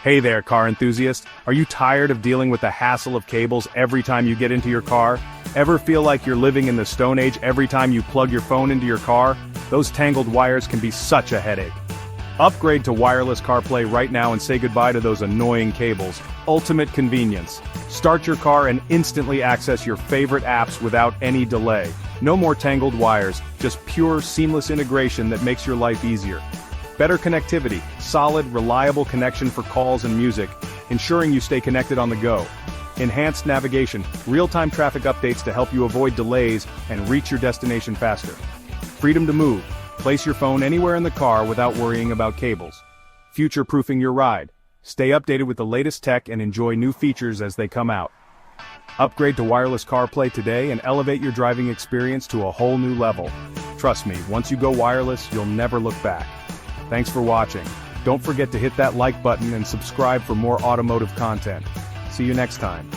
Hey there, car enthusiast. Are you tired of dealing with the hassle of cables every time you get into your car? Ever feel like you're living in the Stone Age every time you plug your phone into your car? Those tangled wires can be such a headache. Upgrade to Wireless CarPlay right now and say goodbye to those annoying cables. Ultimate convenience. Start your car and instantly access your favorite apps without any delay. No more tangled wires, just pure, seamless integration that makes your life easier. Better connectivity, solid, reliable connection for calls and music, ensuring you stay connected on the go. Enhanced navigation, real-time traffic updates to help you avoid delays and reach your destination faster. Freedom to move. Place your phone anywhere in the car without worrying about cables. Future-proofing your ride. Stay updated with the latest tech and enjoy new features as they come out. Upgrade to Wireless CarPlay today and elevate your driving experience to a whole new level. Trust me, once you go wireless, you'll never look back. Thanks for watching. Don't forget to hit that like button and subscribe for more automotive content. See you next time.